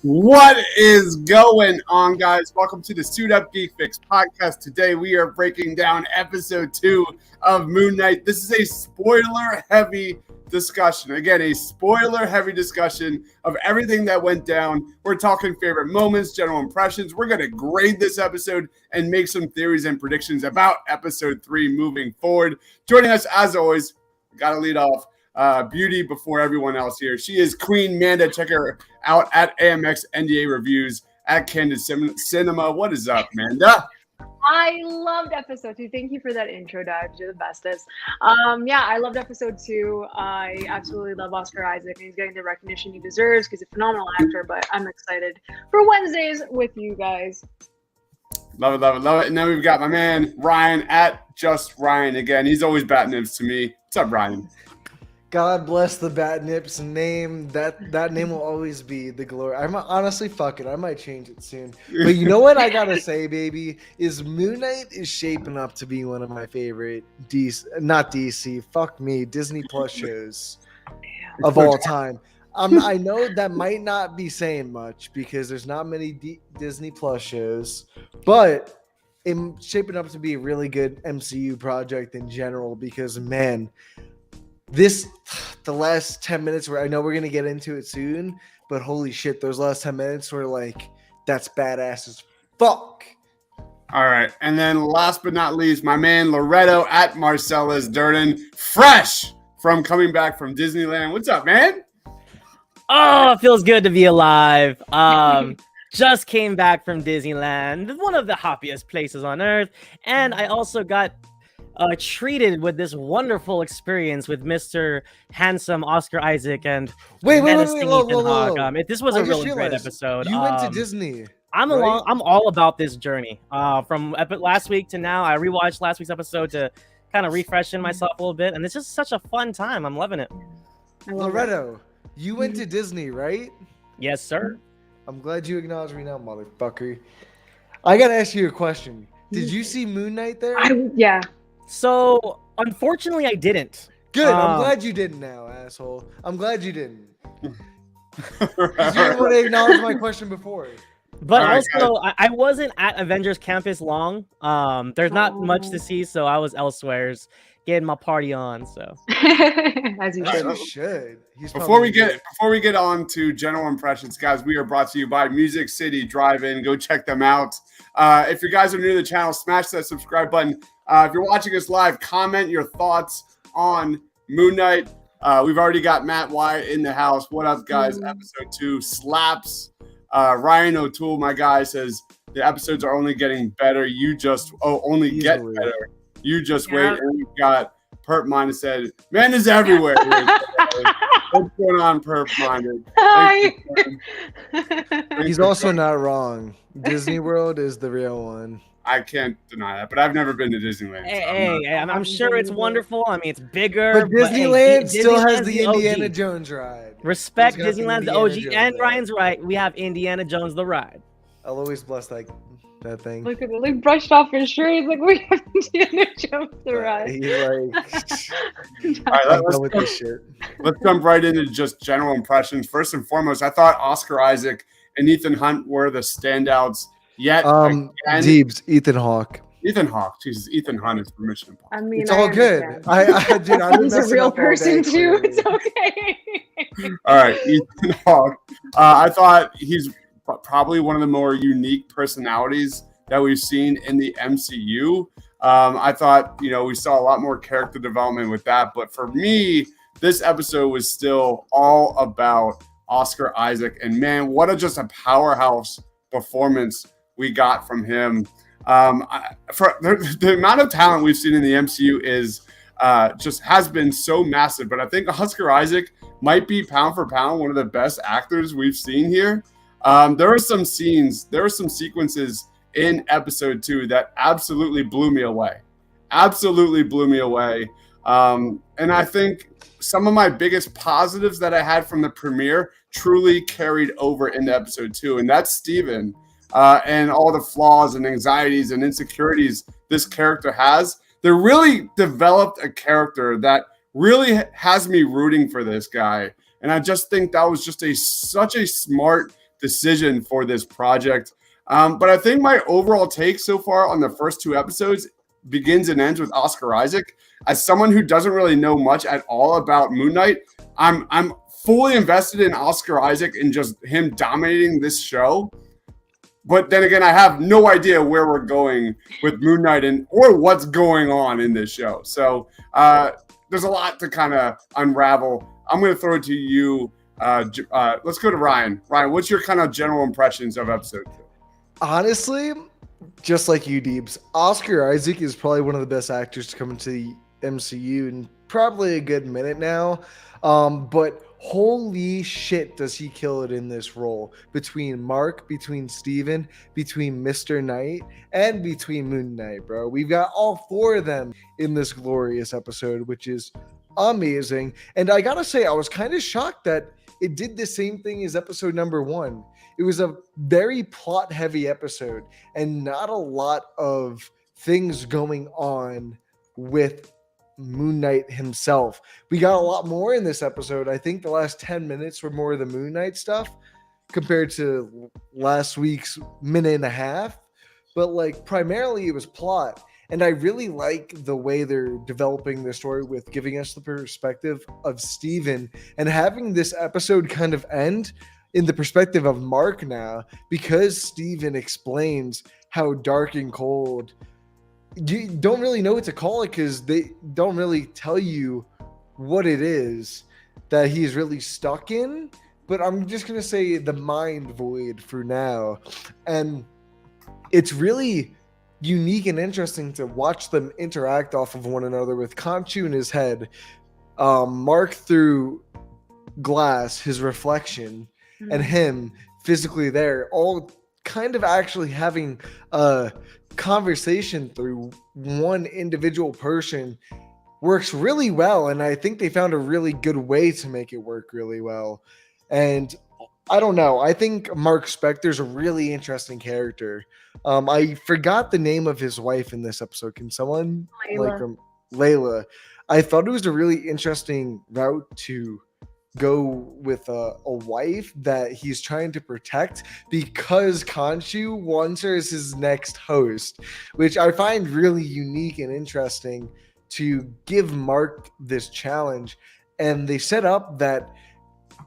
What is going on, guys? Welcome to the Suit Up Geek Fix podcast. Today we are breaking down episode 2 of Moon Knight. This is a spoiler-heavy discussion. Again, a spoiler-heavy discussion of everything that went down. We're talking favorite moments, general impressions. We're going to grade this episode and make some theories and predictions about episode 3 moving forward. Joining us, as always, got to lead off. Beauty before everyone else here. She is Queen Manda. Check her out at AMX NDA Reviews at Candid Cinema. What is up, Manda? I loved episode 2. Thank you for that intro, Dad. You're the bestest. I loved episode 2. I absolutely love Oscar Isaac, and he's getting the recognition he deserves because he's a phenomenal actor. But I'm excited for Wednesdays with you guys. Love it, love it, love it. And then we've got my man Ryan at Just Ryan again. He's always bat nips to me. What's up, Ryan? God bless the Bat Nips name. That name will always be the glory. I'm honestly fuck it. I might change it soon. But you know what I gotta say, baby, is Moon Knight is shaping up to be one of my favorite DC. Fuck me, Disney Plus shows of all time. I know that might not be saying much because there's not many Disney Plus shows, but it's shaping up to be a really good MCU project in general because man. The last 10 minutes where I know we're going to get into it soon, but holy shit, those last 10 minutes were like, that's badass as fuck. All right. And then last but not least, my man Loretto at Marcellus Durden, fresh from coming back from Disneyland. What's up, man? Oh, it feels good to be alive. Just came back from Disneyland, one of the happiest places on earth. And I also got treated with this wonderful experience with Mr. Handsome Oscar Isaac and wait, menacing whoa, Ethan Hawke. This was a really great episode. You went to Disney. I'm all about this journey. From last week to now, I rewatched last week's episode to kind of refreshing myself a little bit, and it's just such a fun time. I'm loving it. Loretto, you went to Disney, right? Yes, sir. I'm glad you acknowledge me now, motherfucker. I gotta ask you a question. Did you see Moon Knight there? Yeah. So, unfortunately, I didn't. Good. I'm glad you didn't now, asshole. I'm glad you didn't. Because you didn't want to acknowledge my question before. But also, I wasn't at Avengers Campus long. There's not much to see, so I was elsewhere getting my party on. So, as you should. Before we get on to general impressions, guys, we are brought to you by Music City Drive-In. Go check them out. If you guys are new to the channel, smash that subscribe button. If you're watching us live, comment your thoughts on Moon Knight. We've already got Matt Wyatt in the house. What up, guys? Episode 2 slaps. Ryan O'Toole, my guy, says the episodes are only getting better. Only get better. You just wait. And we've got Perp Minded said, man is everywhere. What's going on, Perp Minded? He's also not wrong. Disney World is the real one. I can't deny that, but I've never been to Disneyland. I'm sure it's wonderful. I mean, it's bigger. But Disneyland still has the Indiana Jones ride. Respect Disneyland's the OG. And Ryan's right. We have Indiana Jones the ride. I'll always bless that thing. Look at it. He brushed off his shirt. He's like, we have Indiana Jones the ride. He's like, all right, let's jump right into just general impressions. First and foremost, I thought Oscar Isaac and Ethan Hunt were the standouts. Yet, Deebs, Ethan Hawke. Ethan Hawke. Jesus, Ethan Hunt is Mission Impossible. I mean, it's all good. He's a real person too. It's okay. All right, Ethan Hawke. I thought he's probably one of the more unique personalities that we've seen in the MCU. I thought, we saw a lot more character development with that. But for me, this episode was still all about Oscar Isaac. And man, what just a powerhouse performance we got from him. For the amount of talent we've seen in the MCU is just has been so massive. But I think Oscar Isaac might be pound for pound one of the best actors we've seen here. There were some sequences in episode 2 that absolutely blew me away. And I think some of my biggest positives that I had from the premiere truly carried over into episode 2, and that's Steven. And all the flaws and anxieties and insecurities this character has. They really developed a character that really has me rooting for this guy. And I just think that was just such a smart decision for this project. But I think my overall take so far on the first 2 episodes begins and ends with Oscar Isaac. As someone who doesn't really know much at all about Moon Knight, I'm fully invested in Oscar Isaac and just him dominating this show. But then again, I have no idea where we're going with Moon Knight or what's going on in this show. So there's a lot to kind of unravel. I'm going to throw it to you. Let's go to Ryan. Ryan, what's your kind of general impressions of episode 2? Honestly, just like you, Deebs, Oscar Isaac is probably one of the best actors to come into the MCU in probably a good minute now. But holy shit, does he kill it in this role? Between Mark, between Steven, between Mr. Knight, and between Moon Knight, bro. We've got all 4 of them in this glorious episode, which is amazing. And I gotta say, I was kind of shocked that it did the same thing as episode number 1. It was a very plot-heavy episode and not a lot of things going on with Moon Knight himself. We got a lot more in this episode. I think the last 10 minutes were more of the Moon Knight stuff compared to last week's minute and a half. But like primarily it was plot. And I really like the way they're developing the story with giving us the perspective of Steven and having this episode kind of end in the perspective of Mark now, because Steven explains how dark and cold. You don't really know what to call it because they don't really tell you what it is that he's really stuck in. But I'm just going to say the mind void for now. And it's really unique and interesting to watch them interact off of one another with Khonshu in his head, Mark through glass, his reflection, and him physically there, all kind of actually having a conversation through one individual person works really well. And I think they found a really good way to make it work really well. And I don't know. I think Mark Spector's a really interesting character. I forgot the name of his wife in this episode. Can someone Layla? I thought it was a really interesting route to go with a wife that he's trying to protect because Khonshu wants her as his next host, which I find really unique and interesting to give Mark this challenge. And they set up that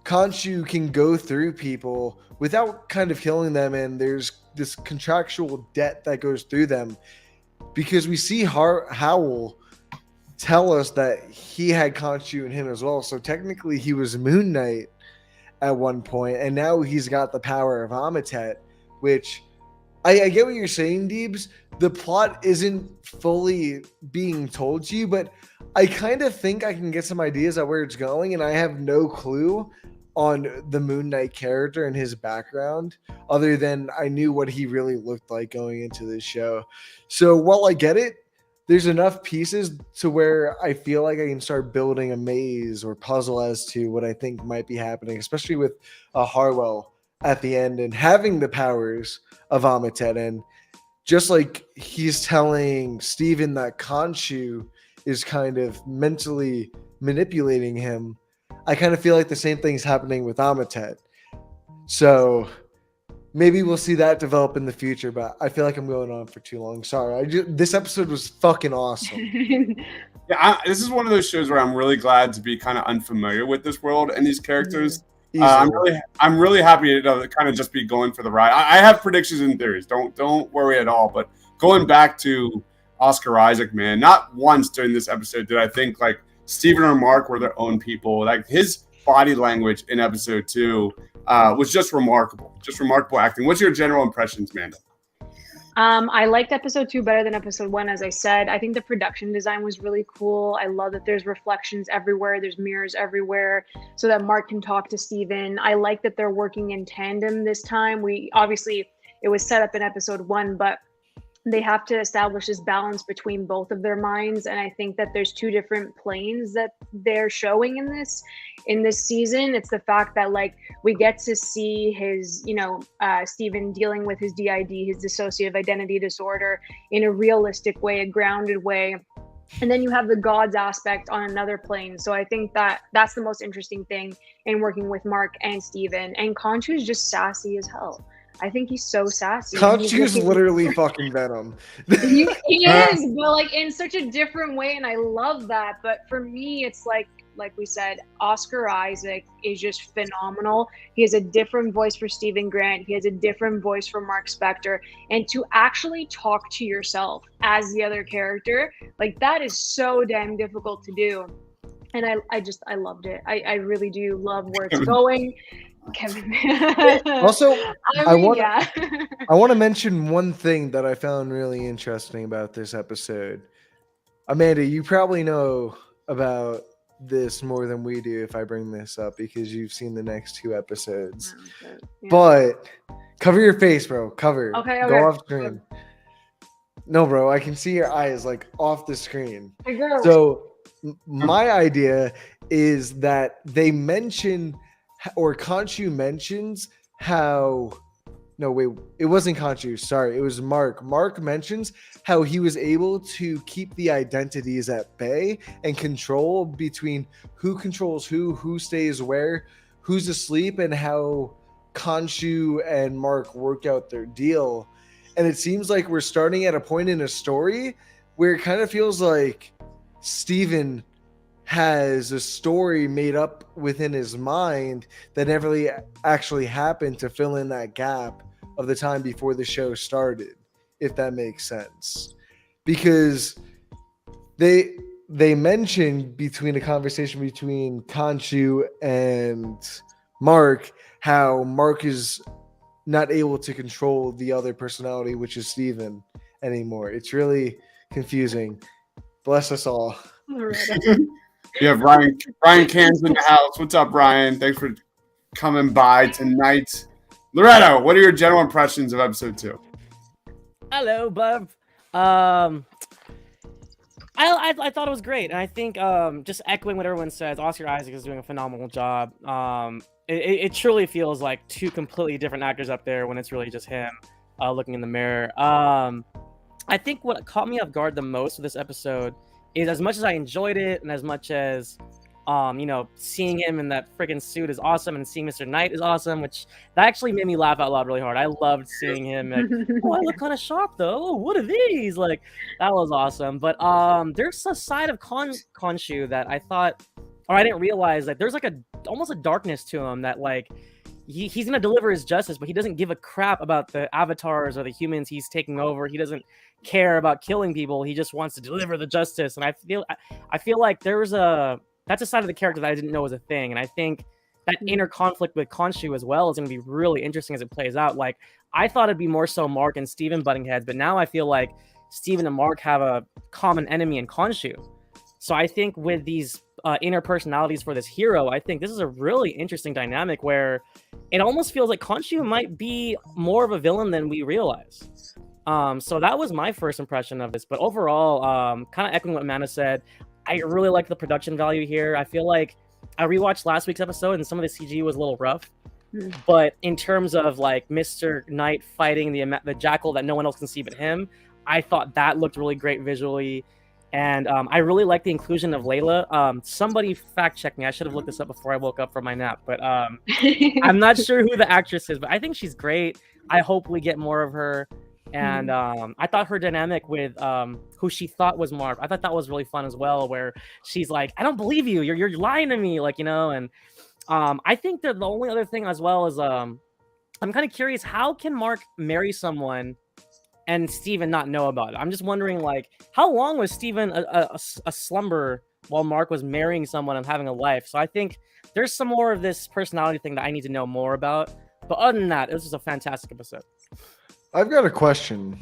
Khonshu can go through people without kind of killing them, and there's this contractual debt that goes through them because we see Howl tell us that he had Khonshu in him as well. So technically he was Moon Knight at one point, and now he's got the power of Ametet, which I get what you're saying, Deebs. The plot isn't fully being told to you, but I kind of think I can get some ideas at where it's going, and I have no clue on the Moon Knight character and his background other than I knew what he really looked like going into this show. So while I get it, there's enough pieces to where I feel like I can start building a maze or puzzle as to what I think might be happening, especially with Harwell at the end and having the powers of Ametet. And just like he's telling Steven that Khonshu is kind of mentally manipulating him, I kind of feel like the same thing's happening with Ametet. So maybe we'll see that develop in the future, but I feel like I'm going on for too long. Sorry. This episode was fucking awesome. Yeah, this is one of those shows where I'm really glad to be kind of unfamiliar with this world and these characters. I'm really happy to kind of just be going for the ride. I have predictions and theories. Don't worry at all. But going back to Oscar Isaac, man, not once during this episode did I think like Steven or Mark were their own people. Like his body language in episode 2 was just remarkable acting. What's your general impressions, Amanda? I liked episode 2 better than episode 1, as I said. I think the production design was really cool. I love that there's reflections everywhere. There's mirrors everywhere so that Mark can talk to Steven. I like that they're working in tandem this time. It was set up in episode 1, but they have to establish this balance between both of their minds. And I think that there's 2 different planes that they're showing in this season. It's the fact that like we get to see his, Steven dealing with his DID, his dissociative identity disorder in a realistic way, a grounded way. and then you have the gods aspect on another plane. So I think that that's the most interesting thing in working with Mark and Steven. And Khonshu is just sassy as hell. I think he's so sassy. Khonshu's literally fucking Venom. He is, but like in such a different way, and I love that. But for me, it's like we said, Oscar Isaac is just phenomenal. He has a different voice for Stephen Grant. He has a different voice for Mark Spector. And to actually talk to yourself as the other character, like that is so damn difficult to do. And I loved it. I really do love where it's going. Kevin. Also, I want yeah. I want to mention one thing that I found really interesting about this episode. Amanda, you probably know about this more than we do if I bring this up because you've seen the next 2 episodes. Yeah. But cover your face, bro. Cover. Okay. Go off screen. No, bro, I can see your eyes like off the screen. Hey, girl. So my idea is that they mention, or Khonshu mentions how. No, wait, it wasn't Khonshu. Sorry, it was Mark. Mark mentions how he was able to keep the identities at bay and control between who controls who stays where, who's asleep, and how Khonshu and Mark work out their deal. And it seems like we're starting at a point in a story where it kind of feels like Steven has a story made up within his mind that never really actually happened to fill in that gap of the time before the show started, if that makes sense. Because they mentioned between a conversation between Khonshu and Mark how Mark is not able to control the other personality, which is Steven, anymore. It's really confusing. Bless us all. We have Ryan Cairns in the house. What's up, Ryan? Thanks for coming by tonight. Loretto, what are your general impressions of episode 2? Hello, bub. I thought it was great, and I think just echoing what everyone says, Oscar Isaac is doing a phenomenal job. It truly feels like 2 completely different actors up there when it's really just him looking in the mirror. I think what caught me off guard the most with this episode is, as much as I enjoyed it, and as much as seeing him in that freaking suit is awesome, and seeing Mr. Knight is awesome, which that actually made me laugh out loud really hard. I loved seeing him. Like, oh, I look kind of sharp though. Oh, what are these? Like, that was awesome. But there's a side of Khonshu that I thought, or I didn't realize, that there's like almost a darkness to him that like he's gonna deliver his justice, but he doesn't give a crap about the avatars or the humans he's taking over. He doesn't care about killing people. He just wants to deliver the justice. And I feel like that's a side of the character that I didn't know was a thing. And I think that inner conflict with Khonshu as well is going to be really interesting as it plays out. Like, I thought it'd be more so Mark and Steven butting heads, but now I feel like Steven and Mark have a common enemy in Khonshu. So I think with these inner personalities for this hero, I think this is a really interesting dynamic where it almost feels like Khonshu might be more of a villain than we realize. So that was my first impression of this. But overall, kind of echoing what Amanda said, I really like the production value here. I feel like I rewatched last week's episode and some of the CG was a little rough. But in terms of like Mr. Knight fighting the jackal that no one else can see but him, I thought that looked really great visually. And I really like the inclusion of Layla. Somebody fact check me. I should have looked this up before I woke up from my nap. But I'm not sure who the actress is, but I think she's great. I hope we get more of her. And I thought her dynamic with who she thought was Marv, I thought that was really fun as well, where she's like, I don't believe you. You're lying to me. Like, and I think that the only other thing as well is I'm kind of curious, how can Mark marry someone and Steven not know about it? I'm just wondering, like, how long was Steven a slumber while Mark was marrying someone and having a life? So I think there's some more of this personality thing that I need to know more about. But other than that, this was a fantastic episode. I've got a question.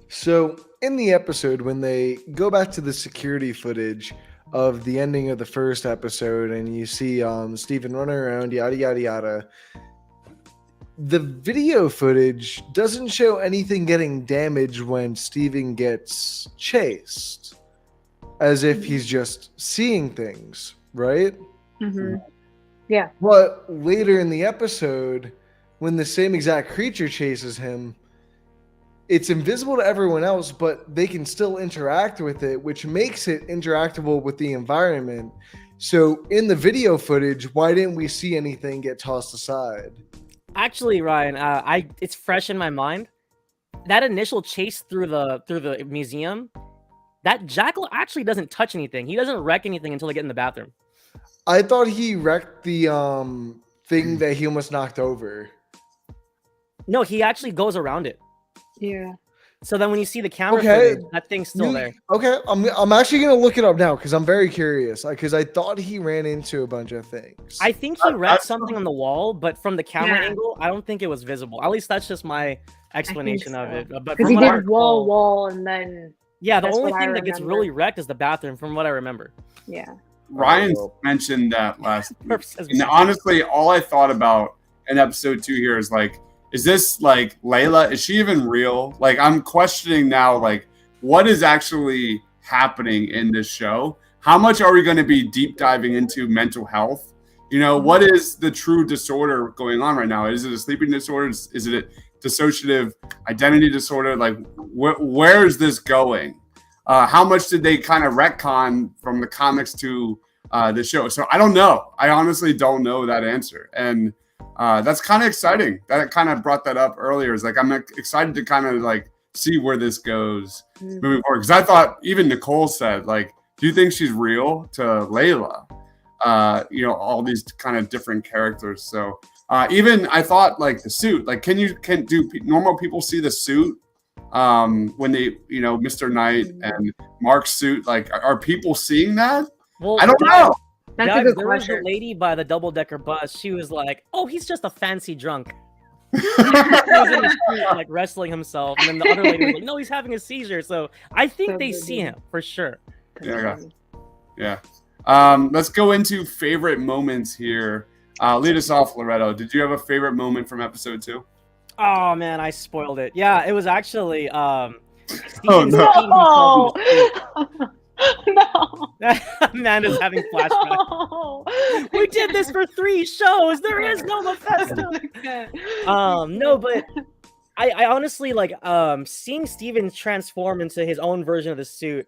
So in the episode, when they go back to the security footage of the ending of the first episode and you see Steven running around, yada, yada, yada, the video footage doesn't show anything getting damaged when Steven gets chased, as if he's just seeing things, right? Mm-hmm. Yeah. But later in the episode, when the same exact creature chases him, it's invisible to everyone else, but they can still interact with it, which makes it interactable with the environment. So in the video footage, why didn't we see anything get tossed aside? Actually, Ryan, it's fresh in my mind. That initial chase through the museum, that jackal actually doesn't touch anything. He doesn't wreck anything until they get in the bathroom. I thought he wrecked the thing that he almost knocked over. No, he actually goes around it. Yeah. So then when you see the camera Okay. footage, that thing's still there. Okay, I'm actually gonna look it up now because I'm very curious. Because I thought he ran into a bunch of things. I think he wrecked something on the wall, but from the camera Yeah. angle, I don't think it was visible. At least that's just my explanation of so. it. But Because from he what I did wall, recall, wall, and then yeah, the that's only what I thing that gets remember. really wrecked is the bathroom, from what I remember. yeah. Ryan well. mentioned that last week. Purpose has And been- honestly, all I thought about in episode 2 here is like, is this like Layla? Is she even real? Like, I'm questioning now, like, what is actually happening in this show? How much are we going to be deep diving into mental health? You know, what is the true disorder going on right now? Is it a sleeping disorder? Is it a dissociative identity disorder? Like, where is this going? How much did they kind of retcon from the comics to the show? So I don't know. I honestly don't know that answer. And that's kind of exciting. That kind of brought that up earlier. Is like, I'm excited to kind of like see where this goes moving forward. Because I thought even Nicole said, like, do you think she's real to Layla? You know, all these kind of different characters. So even I thought like the suit, like, can normal people see the suit when they, you know, Mr. Knight and Mark's suit? Like, are people seeing that? Well, I don't know. That's guys, a good there was question. a lady by the double-decker bus. She was like, "Oh, he's just a fancy drunk." He was in the street, like wrestling himself, and then the other lady was like, "No, he's having a seizure." So I think So they good, see yeah. him for sure. Yeah. Yeah. Let's go into favorite moments here. Lead us off, Loretto. Did you have a favorite moment from episode 2? Oh man, I spoiled it. Yeah, it was actually Oh, Steven no. Seagal No. who told me No. to sleep. Amanda's having flashbacks. No. We did this for 3 shows. There is no Mephisto. No, but I honestly like seeing Steven transform into his own version of the suit.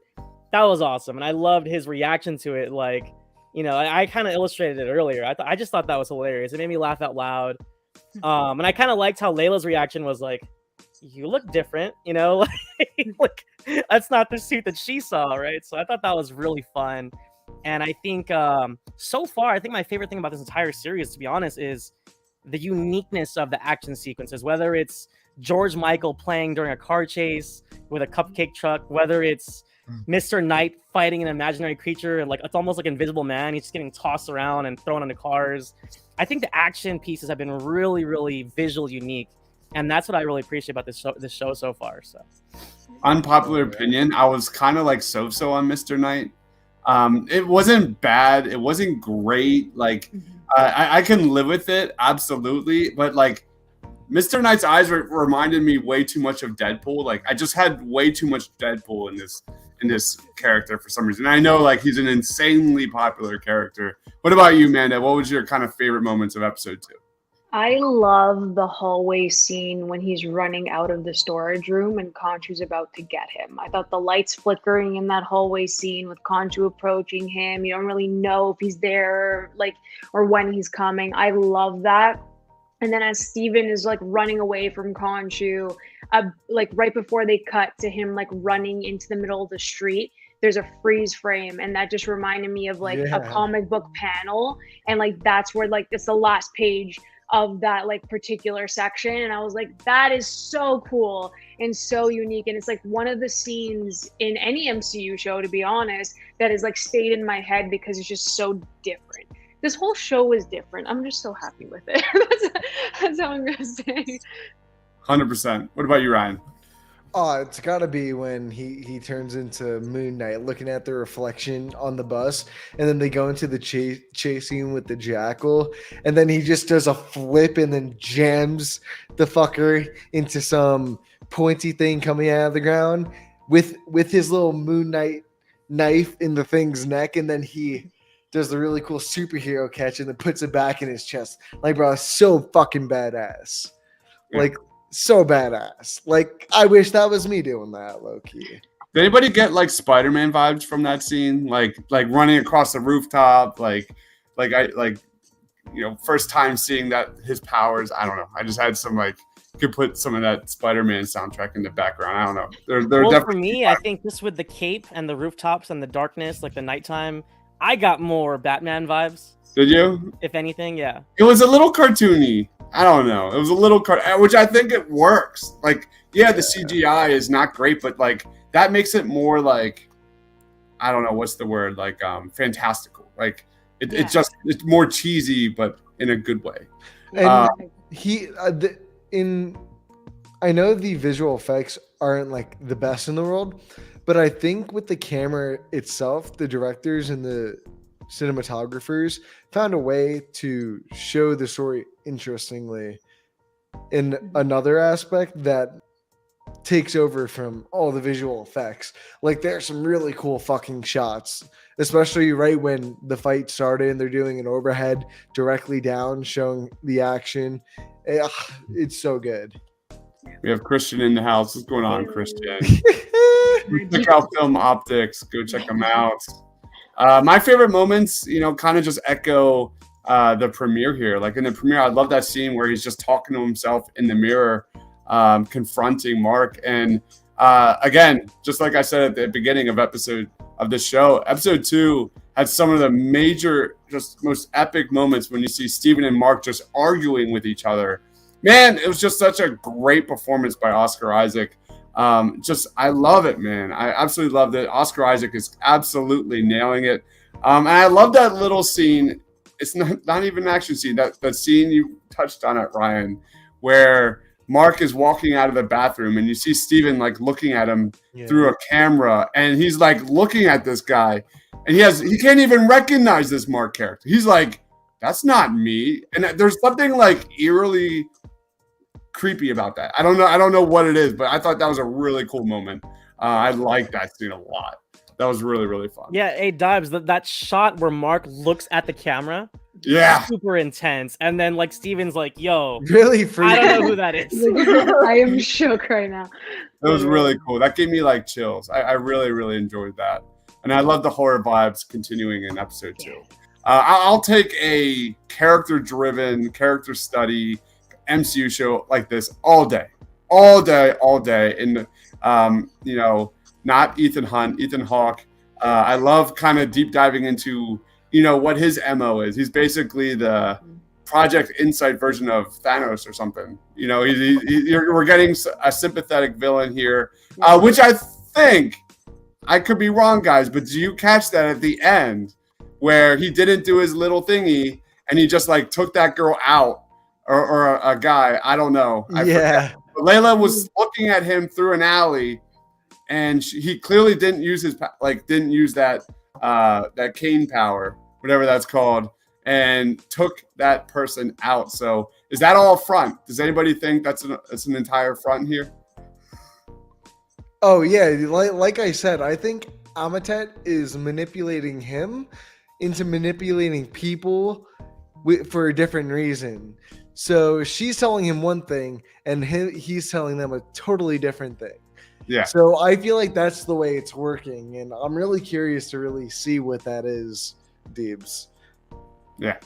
That was awesome, and I loved his reaction to it. Like, you know, I kind of illustrated it earlier. I just thought that was hilarious. It made me laugh out loud. And I kind of liked how Layla's reaction was like, "You look different," you know, like that's not the suit that she saw, right? So I thought that was really fun. And I think so far, I think my favorite thing about this entire series, to be honest, is the uniqueness of the action sequences. Whether it's George Michael playing during a car chase with a cupcake truck, whether it's Mr. Knight fighting an imaginary creature, and like it's almost like Invisible Man. He's just getting tossed around and thrown into cars. I think the action pieces have been really, really visual unique, and that's what I really appreciate about this show so far. So, Unpopular opinion. I was kind of like so on Mr. Knight. It wasn't bad. It wasn't great. Like, I can live with it, absolutely. But like, Mr. Knight's eyes reminded me way too much of Deadpool. Like, I just had way too much Deadpool in this character for some reason. And I know like he's an insanely popular character. What about you, Amanda? What was your kind of favorite moments of episode 2? I love the hallway scene when he's running out of the storage room and Khonshu's about to get him. I thought the lights flickering in that hallway scene with Khonshu approaching him. You don't really know if he's there, like, or when he's coming. I love that. And then as Steven is like running away from Khonshu, like right before they cut to him like running into the middle of the street, there's a freeze frame, and that just reminded me of like a comic book panel, and like that's where like it's the last page of that like particular section, and I was like, that is so cool and so unique, and it's like one of the scenes in any MCU show, to be honest, that is like stayed in my head because it's just so different. This whole show is different. I'm just so happy with it. That's how I'm gonna say. 100%. What about you, Ryan? Oh, it's gotta be when he turns into Moon Knight, looking at the reflection on the bus, and then they go into the chase scene with the jackal, and then he just does a flip and then jams the fucker into some pointy thing coming out of the ground with his little Moon Knight knife in the thing's neck, and then he does the really cool superhero catch and then puts it back in his chest. Like, bro, it's so fucking badass. Yeah. Like, so badass. Like, I wish that was me doing that, low key. Did anybody get like Spider-Man vibes from that scene? Like running across the rooftop, first time seeing that his powers. I don't know. I just had some like could put some of that Spider-Man soundtrack in the background. I don't know. They're Well, for definitely me, I think just with the cape and the rooftops and the darkness, like the nighttime, I got more Batman vibes. Did you? If anything, yeah. It was a little cartoony. I don't know. It was a little which I think it works. Like, yeah, the CGI is not great, but like that makes it more like, I don't know what's the word, like fantastical. Like it's more cheesy, but in a good way. And I know the visual effects aren't like the best in the world, but I think with the camera itself, the directors and the cinematographers found a way to show the story interestingly in another aspect that takes over from all the visual effects. Like, there's some really cool fucking shots, especially right when the fight started and they're doing an overhead directly down showing the action. It's so good. We have Christian in the house. What's going on, Christian? Check out Film Optics. Go check them out. My favorite moments, kind of just echo the premiere here. Like in the premiere, I love that scene where he's just talking to himself in the mirror, confronting Mark. And again, just like I said at the beginning of this show, episode 2 had some of the major, just most epic moments when you see Steven and Mark just arguing with each other. Man, it was just such a great performance by Oscar Isaac. I love it, man. I absolutely love it. Oscar Isaac is absolutely nailing it. And I love that little scene. It's not even an action scene. That scene you touched on it, Ryan, where Mark is walking out of the bathroom and you see Steven like looking at him through a camera, and he's like looking at this guy, and he can't even recognize this Mark character. He's like, that's not me. And there's something like eerily creepy about that. I don't know what it is, but I thought that was a really cool moment. I like that scene a lot. That was really, really fun. Yeah, hey Dibs, that shot where Mark looks at the camera, super intense. And then like Steven's like, yo, really freaky. I don't know who that is. I am shook right now. It was really cool. That gave me like chills. I really, really enjoyed that. And I love the horror vibes continuing in episode 2. I'll take a character-driven, character study MCU show like this all day. And not Ethan Hunt, Ethan Hawke. I love kind of deep diving into what his MO is. He's basically the Project Insight version of Thanos or something. We're getting a sympathetic villain here, which I think, I could be wrong, guys, but do you catch that at the end where he didn't do his little thingy and he just like took that girl out or a guy? I don't know. I forget. But Layla was looking at him through an alley, and he clearly didn't use that cane power, whatever that's called, and took that person out. So is that all front? Does anybody think that's an entire front here? Oh yeah, like I said, I think Amatet is manipulating him into manipulating people for a different reason. So she's telling him one thing, and he's telling them a totally different thing. Yeah. So I feel like that's the way it's working, and I'm really curious to really see what that is, Deebs. Yeah.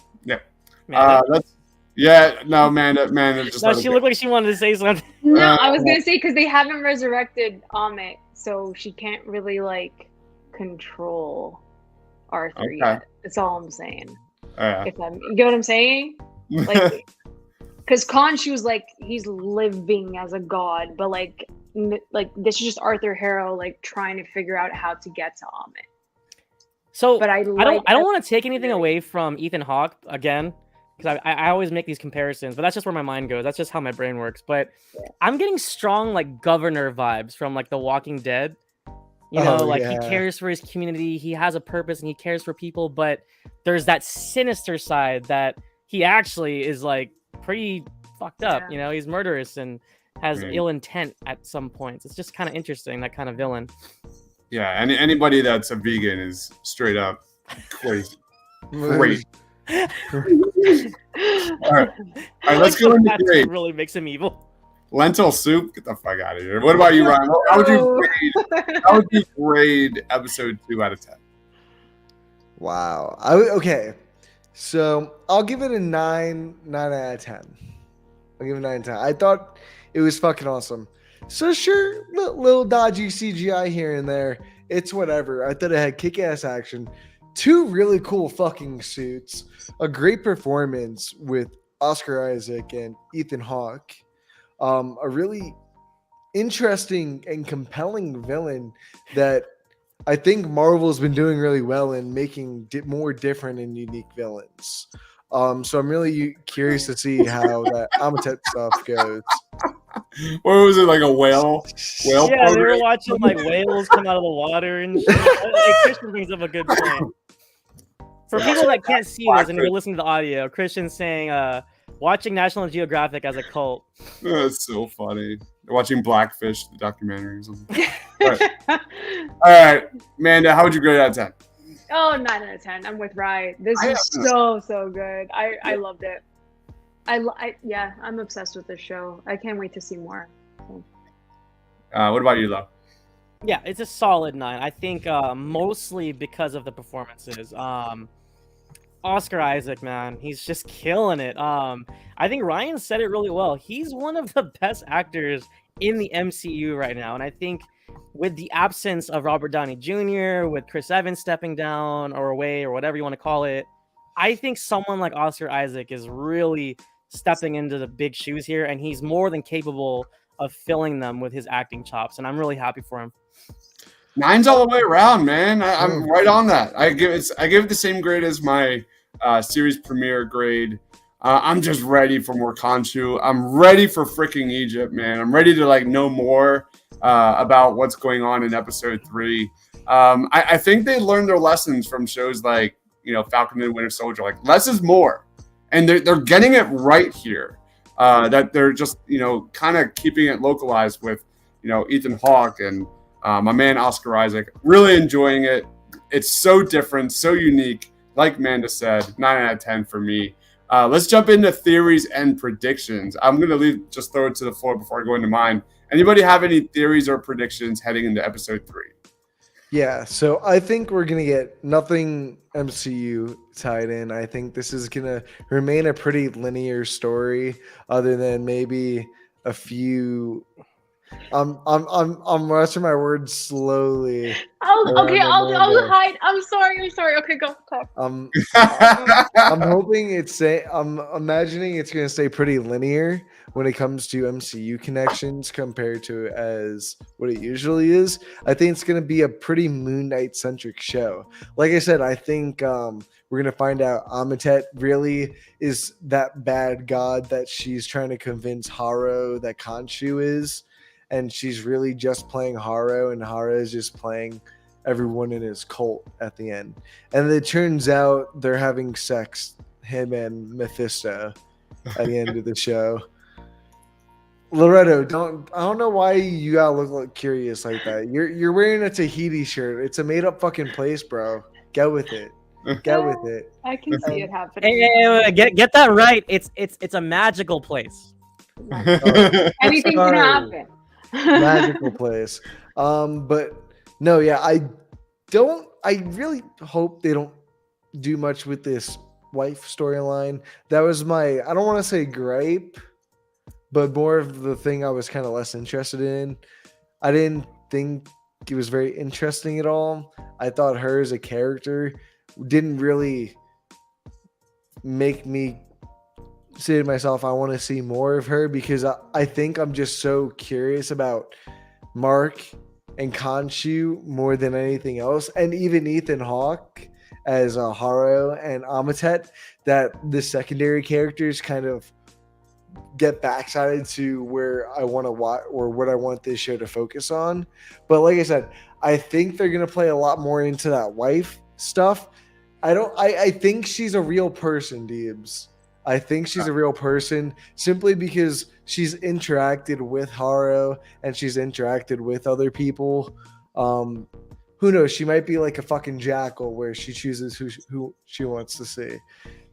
Man, Amanda just. no, she looked like she wanted to say something. No, I was gonna say because they haven't resurrected Amit, so she can't really like control Arthur yet. That's all I'm saying. You get what I'm saying? Like, because Khan, she was like, he's living as a god, but like this is just Arthur Harrow like trying to figure out how to get to Amit. So, but I don't want to take anything away from Ethan Hawke again, because I always make these comparisons, but that's just where my mind goes. That's just how my brain works. But I'm getting strong like governor vibes from like The Walking Dead. He cares for his community, he has a purpose, and he cares for people. But there's that sinister side that he actually is like pretty fucked up. He's murderous and has ill intent at some points. It's just kind of interesting, that kind of villain. Yeah, and anybody that's a vegan is straight up crazy. Great. All right, let's go into That's grade. what really makes him evil. Lentil soup? Get the fuck out of here. What about you, Ryan? How would you grade episode 2 out of 10? Wow. Okay. So I'll give it a 9 out of 10. I'll give it a 9 out of 10. I thought it was fucking awesome. So sure, little dodgy CGI here and there. It's whatever. I thought it had kick-ass action. 2 really cool fucking suits. A great performance with Oscar Isaac and Ethan Hawke. A really interesting and compelling villain that I think Marvel's been doing really well in making more different and unique villains. So I'm really curious to see how that Amutet stuff goes. What was it, like a whale? Yeah, Program? they were watching like whales come out of the water and shit. Like, Christian brings up a good point. For people that can't see this and you're listening to the audio, Christian's saying, watching National Geographic as a cult. That's so funny. Watching Blackfish, the documentary or something. All right, Amanda, how would you grade it out of 10? Oh, 9 out of 10. I'm with Rye. This is so good. I loved it. Yeah, I'm obsessed with this show. I can't wait to see more. What about you, Lo? Yeah, it's a solid 9. I think mostly because of the performances. Oscar Isaac, man, he's just killing it. I think Ryan said it really well. He's one of the best actors in the MCU right now, and I think with the absence of Robert Downey Jr., with Chris Evans stepping down or away or whatever you want to call it, I think someone like Oscar Isaac is really stepping into the big shoes here, and he's more than capable of filling them with his acting chops, and I'm really happy for him. 9's all the way around, man. I'm right on that. I give it the same grade as my series premiere grade. I'm just ready for more Khonshu. I'm ready for freaking Egypt, man. I'm ready to know more about what's going on in episode 3. I think they learned their lessons from shows like Falcon and Winter Soldier. Like, less is more, and they're getting it right here. That they're just kind of keeping it localized with Ethan Hawke and my man Oscar Isaac. Really enjoying it. It's so different, so unique. Like Amanda said, 9 out of 10 for me. Let's jump into theories and predictions. I'm gonna just throw it to the floor before I go into mine. Anybody have any theories or predictions heading into episode 3? Yeah, so I think we're going to get nothing MCU tied in. I think this is going to remain a pretty linear story, other than maybe a few. I'm rushing my words slowly. I'll hide. I'm sorry. Okay, go. I'm hoping I'm imagining it's going to stay pretty linear when it comes to MCU connections compared to as what it usually is. I think it's going to be a pretty Moon Knight centric show. Like I said, I think we're going to find out Amutet really is that bad god that she's trying to convince Harrow that Khonshu is. And she's really just playing Harrow, and Harrow is just playing everyone in his cult at the end. And it turns out they're having sex, him and Mephisto, at the end of the show. Loretto, I don't know why you gotta look curious like that. You're wearing a Tahiti shirt. It's a made up fucking place, bro. Get with it. Get with it. I can see it happening. Hey, get that right. It's a magical place. Anything can happen. Magical place. But no, yeah, I really hope they don't do much with this wife storyline. That was I don't want to say gripe, but more of the thing I was kind of less interested in. I didn't think it was very interesting at all. I thought her as a character didn't really make me say to myself, I want to see more of her, because I think I'm just so curious about Mark and Khonshu more than anything else, and even Ethan Hawke as Harrow and Amutet, that the secondary characters kind of get backsided to where I want to watch or what I want this show to focus on. But like I said, I think they're going to play a lot more into that wife stuff. I think she's a real person, Deebs. I think she's a real person simply because she's interacted with Harrow and she's interacted with other people. Who knows? She might be like a fucking jackal where she chooses who she wants to see.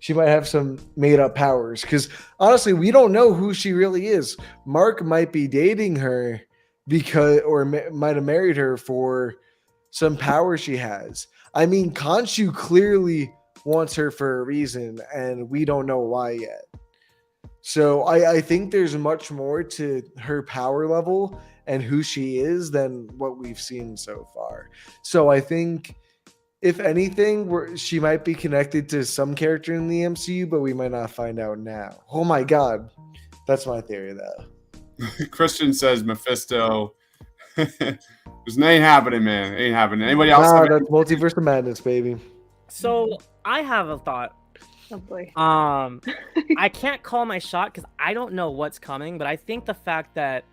she might have some made up powers. Because honestly, we don't know who she really is. Mark might be dating her might have married her for some power she has. I mean, Khonshu clearly wants her for a reason, and we don't know why yet. So I think there's much more to her power level and who she is than what we've seen so far. So I think, if anything, she might be connected to some character in the MCU, but we might not find out now. Oh my God. That's my theory, though. Christian says Mephisto. There's nothing happening, man. Ain't happening. Anybody else? Nah, that's Multiverse of Madness, baby. So I have a thought. Oh boy. I can't call my shot because I don't know what's coming, but I think the fact that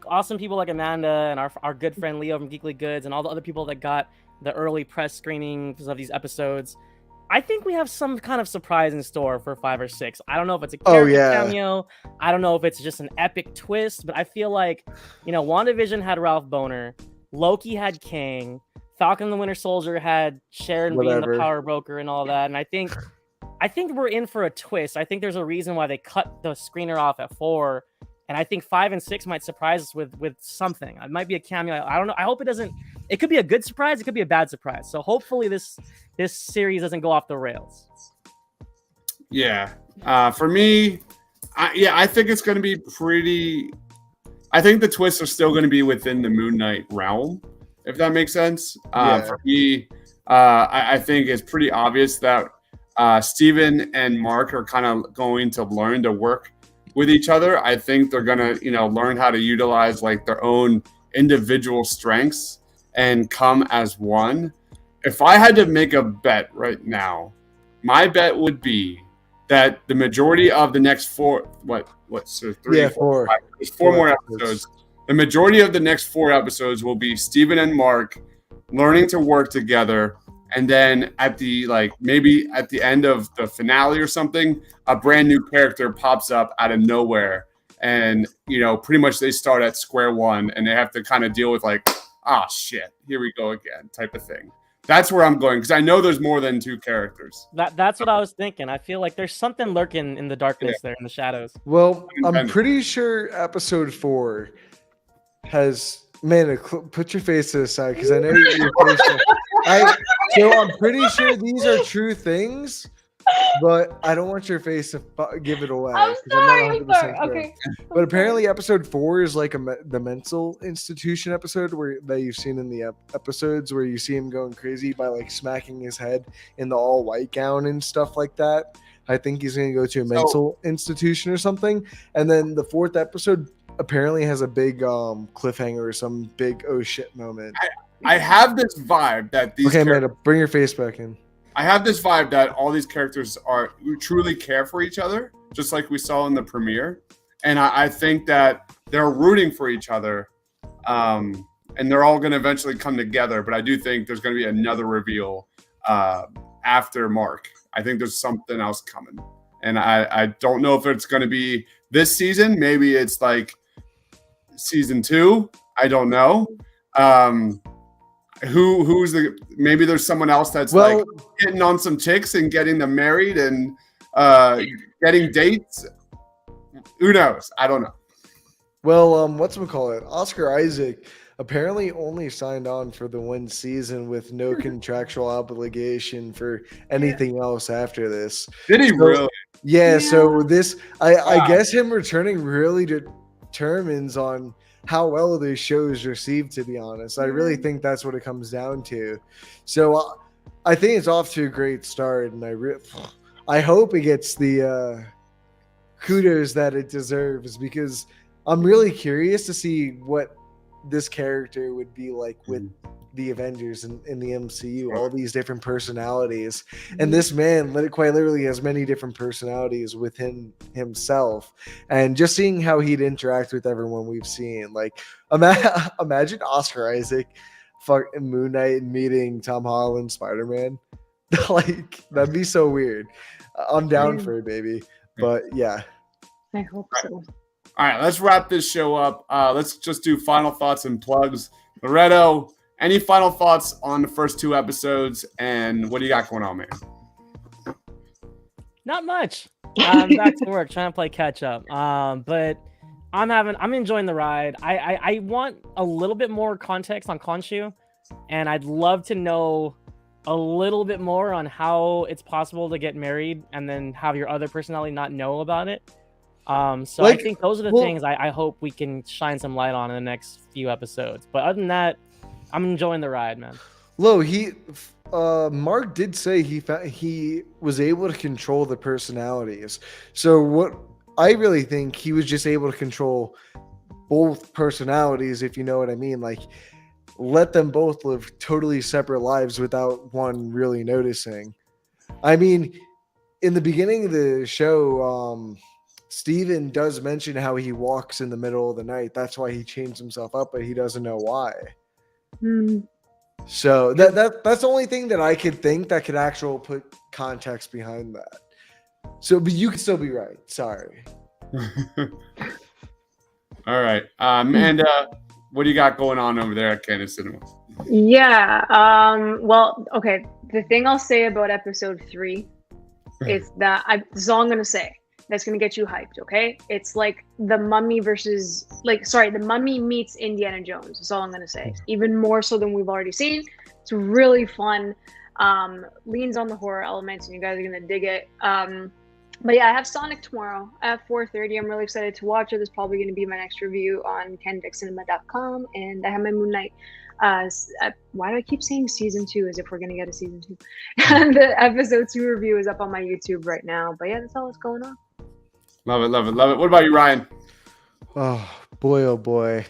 awesome people like Amanda and our good friend Leo from Geekly Goods and all the other people that got the early press screenings of these episodes, I think we have some kind of surprise in store for 5 or 6. I don't know if it's a character cameo. I don't know if it's just an epic twist, but I feel like, WandaVision had Ralph Boner, Loki had Kang, Falcon and the Winter Soldier had Sharon being the power broker and all that, and I think we're in for a twist. I think there's a reason why they cut the screener off at 4. And I think 5 and 6 might surprise us with something. It might be a cameo. I don't know. I hope it doesn't. It could be a good surprise. It could be a bad surprise. So hopefully this series doesn't go off the rails. Yeah. For me, I think it's going to be pretty. I think the twists are still going to be within the Moon Knight realm, if that makes sense. For me, I think it's pretty obvious that Steven and Mark are kind of going to learn to work with each other. I think they're gonna, learn how to utilize like their own individual strengths and come as one. If I had to make a bet right now, my bet would be that the majority of the next 4, so 3, 4, 5, there's 4 more episodes. The majority of the next 4 episodes will be Steven and Mark learning to work together. And then maybe at the end of the finale or something, a brand new character pops up out of nowhere. And, pretty much they start at square one and they have to kind of deal with shit, here we go again type of thing. That's where I'm going, because I know there's more than 2 characters. That's what I was thinking. I feel like there's something lurking in the darkness there, in the shadows. Well, I'm pretty sure episode 4 has... Man, put your face to the side, because I know you're So I'm pretty sure these are true things, but I don't want your face to give it away. I'm sorry. Okay. But apparently episode 4 is like the mental institution episode that you've seen in the episodes where you see him going crazy by like smacking his head in the all white gown and stuff like that. I think he's going to go to a mental institution or something. And then the 4th episode apparently has a big cliffhanger or some big oh shit moment. I have this vibe that these. Okay, Amanda, bring your face back in. I have this vibe that all these characters truly care for each other, just like we saw in the premiere, and I think that they're rooting for each other, and they're all going to eventually come together. But I do think there's going to be another reveal after Mark. I think there's something else coming, and I don't know if it's going to be this season. Maybe it's like season 2. I don't know. Maybe there's someone else that's hitting on some chicks and getting them married and getting dates. Who knows? I don't know. Well, whatchamacallit? Oscar Isaac apparently only signed on for the 1 season with no contractual obligation for anything else after this. Did he really? Yeah, so this I guess him returning really determines on how well the show is received, to be honest. I really think that's what it comes down to. So I think it's off to a great start, and I hope it gets the kudos that it deserves, because I'm really curious to see what this character would be like with the Avengers in the MCU, all these different personalities. And this man quite literally has many different personalities within himself. And just seeing how he'd interact with everyone we've seen. Like, imagine Oscar Isaac fucking Moon Knight meeting Tom Holland Spider-Man. Like, that'd be so weird. I'm down for it, baby. But yeah. I hope so. All right, let's wrap this show up. Let's just do final thoughts and plugs. Loretto, any final thoughts on the first 2 episodes, and what do you got going on, man? Not much. Back to work, trying to play catch up. But I'm enjoying the ride. I want a little bit more context on Khonshu, and I'd love to know a little bit more on how it's possible to get married and then have your other personality not know about it. So I think those are the things I hope we can shine some light on in the next few episodes. But other than that, I'm enjoying the ride, man. Lo, Mark did say he was able to control the personalities. So what I really think he was just able to control both personalities, if you know what I mean. Like, let them both live totally separate lives without one really noticing. I mean, in the beginning of the show, Steven does mention how he walks in the middle of the night. That's why he changed himself up, but he doesn't know why. So that's the only thing that I could think that could actually put context behind that. So, but you could still be right. Sorry. All right, Amanda, what do you got going on over there at Candid Cinema? Yeah. Well, okay. The thing I'll say about episode 3 is that this is all I'm gonna say. That's gonna get you hyped. Okay. It's like the Mummy the Mummy meets Indiana Jones. That's all I'm gonna say. Even more so than we've already seen. It's really fun. Leans on the horror elements, and you guys are gonna dig it. But yeah, I have Sonic tomorrow at 4:30. I'm really excited to watch it. It's probably going to be my next review on candidcinema.com. And I have my Moon Knight. Why do I keep saying season 2 as if we're going to get a season 2? And the episode 2 review is up on my YouTube right now. But yeah, that's all that's going on. Love it, love it, love it. What about you, Ryan? Oh boy.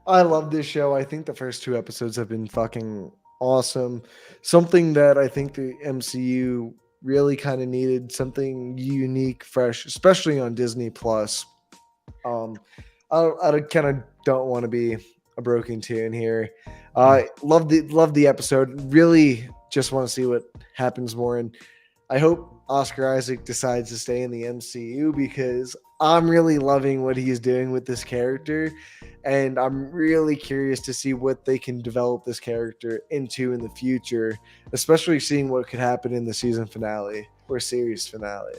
I love this show. I think the first 2 episodes have been fucking awesome. Something that I think the MCU really kind of needed, something unique, fresh, especially on Disney Plus. I kind of don't want to be a broken tune here. Love the episode. Really just want to see what happens more, and I hope Oscar Isaac decides to stay in the MCU because I'm really loving what he's doing with this character, and I'm really curious to see what they can develop this character into in the future, especially seeing what could happen in the season finale or series finale.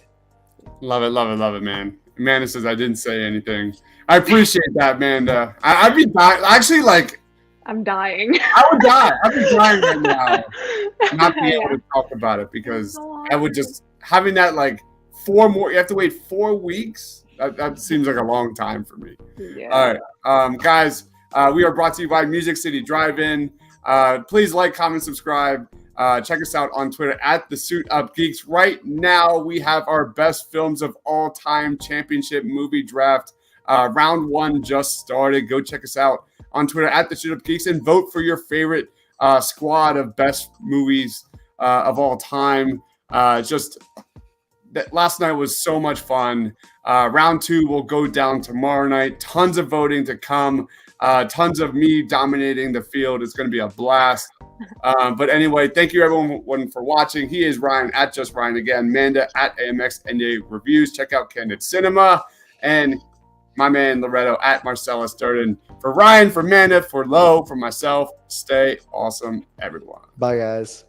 Love it, love it, love it, man. Amanda says I didn't say anything. I appreciate that, Amanda. I'd be dying. Actually, like, I'm dying. I would die. I'd be dying right now. Not being able to talk about it because I would just having that like 4 more. You have to wait 4 weeks. That seems like a long time for me. Yeah. All right, guys. We are brought to you by Music City Drive-In. Please like, comment, subscribe. Check us out on Twitter at The Suit Up Geeks. Right now, we have our best films of all time championship movie draft. Round 1 just started. Go check us out on Twitter at The Suit Up Geeks and vote for your favorite squad of best movies of all time. Last night was so much fun. Round 2 will go down tomorrow night. Tons of voting to come. Tons of me dominating the field. It's going to be a blast. But anyway, thank you everyone for watching. He is Ryan at Just Ryan again. Amanda at AMX NJ Reviews. Check out Candid Cinema. And my man Loretto at Marcellus Durden. For Ryan, for Amanda, for Lo, for myself, stay awesome, everyone. Bye, guys.